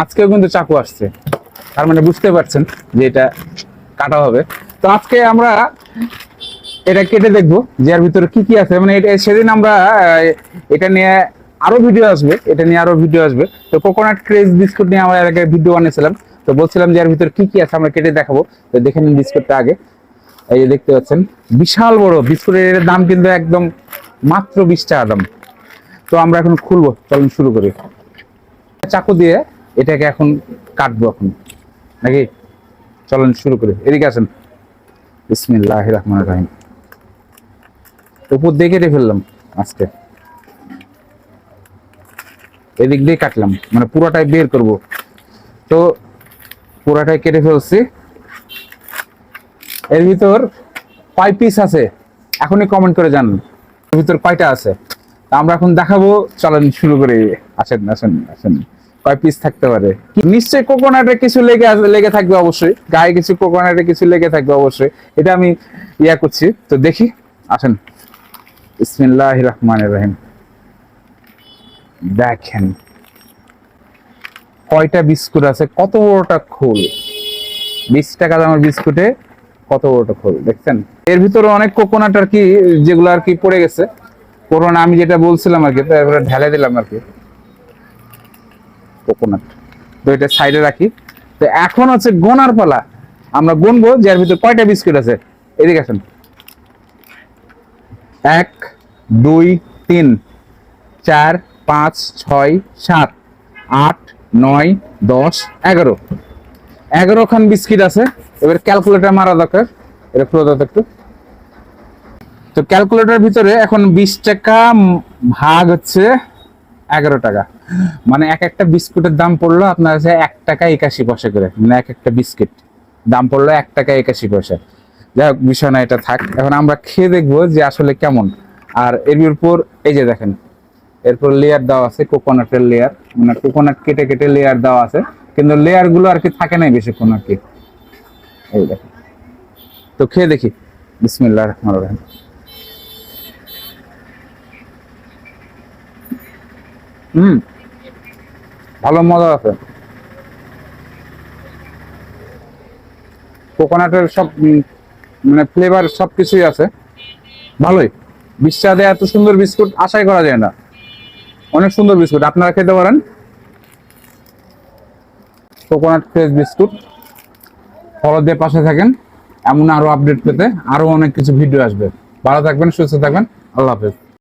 আজকেও কিন্তু চাকু আসছে, তার মানে বুঝতে পারছেন যে এটা কাটা হবে। তো আজকে আমরা এটা কেটে দেখবো যে এর ভিতরে কি কি আছে। মানে এটা সেদিন আমরা এটা নিয়ে আরো ভিডিও আসবে, এটা নিয়ে আরো ভিডিও আসবে। তো কোকোনাট ক্রেজ বিস্কুট নিয়ে আমরা এর আগে ভিডিও বানিয়েছিলাম, তো বলছিলাম যে এর ভিতরে কি কি আছে আমরা কেটে দেখাবো। তো দেখে নিন বিস্কুটটা আগে। এই যে দেখতে পাচ্ছেন বিশাল বড় বিস্কুটের দাম কিন্তু একদম মাত্র 20 টাকা দাম। তো আমরা এখন খুলবো, চলুন শুরু করি। চাকু দিয়ে এটাকে এখন কাটবো এখন, নাকি? চলুন শুরু করি, এদিকে আসেন। বিসমিল্লাহির রহমানির রহিম। উপর দিয়ে কেটে ফেললাম আজকে, এদিক দিয়ে কাটলাম, মানে পুরোটাই বের করব। তো পুরোটাই কেটে ফেলছি। এর ভিতর কয় পিস আছে এখনই কমেন্ট করে জানান, এর ভিতর কয়টা আছে। আমরা এখন দেখাবো, চলেন শুরু করি। আসেন আসেন আসেন, কয় পিস থাকতে পারে। নিশ্চয়ই কোকোনাটে কিছু লেগে থাকবে, অবশ্যই গায়ে কিছু কোকোনাটে কিছু লেগে থাকবে অবশ্যই, এটা আমি ইয়া করছি। তো দেখি, আসেন। বিসমিল্লাহির রহমানির রহিম। দেখেন কয়টা বিস্কুট আছে, কত বড়টা খোল। 20 টাকা দামের বিস্কুটে কত বড়টা খোল দেখছেন। এর ভিতরে অনেক কোকোনাট আর কি, যেগুলো আর কি পড়ে গেছে করোনা, আমি যেটা বলছিলাম আর কি, তারপরে ঢেলে দিলাম আর কি কোকোনাট। তো এটা সাইডে রাখি। তো এখন হচ্ছে গোনার পালা, আমরা গুনবো যে এর ভিতরে কয়টা বিস্কুট আছে। এদিকে আসেন। 1 2 3 4 5 6 7 8 9 10 11, 11 খান বিস্কিট আছে। এবার ক্যালকুলেটর মারা দরকার, এটা খুলে দাও একটু। তো ক্যালকুলেটর ভিতরে এখন 20 টাকা ভাগ হচ্ছে 11 টাকা, মানে এক একটা বিস্কুটের দাম পড়লো আপনার কাছে 1 টাকা 81 পয়সা করে। মানে এক একটা বিস্কিট দাম পড়লো 1 টাকা 81 পয়সা। যাই হোক, বিষয় না, এটা থাক। এখন আমরা খেয়ে দেখবো যে আসলে কেমন। আর এর উপর এই যে দেখেন, এরপর লেয়ার দেওয়া আছে, কোকোনাটের লেয়ার, মানে কোকোনাট কেটে কেটে লেয়ার দেওয়া আছে, কিন্তু লেয়ার গুলো আর কি থাকে নাই বেশিক্ষণ আর কি। এই দেখেন, তো খেয়ে দেখি। বিসমিল্লাহির রহমানির রহিম। ভালো মজা আছে। কোকোনাটের সব মানে ফ্লেভার সবকিছুই আছে, ভালোই। 20 টাকা দিয়ে এত সুন্দর বিস্কুট আশাই করা যায় না। অনেক সুন্দর বিস্কুট, আপনারা খেতে পারেন কোকোনাট ফ্রেশ বিস্কুট। ফলো দিয়ে পাশে থাকেন, এমন আরো আপডেট পেতে আরো অনেক কিছু ভিডিও আসবে। ভালো থাকবেন, সুস্থ থাকবেন, আল্লাহ হাফেজ।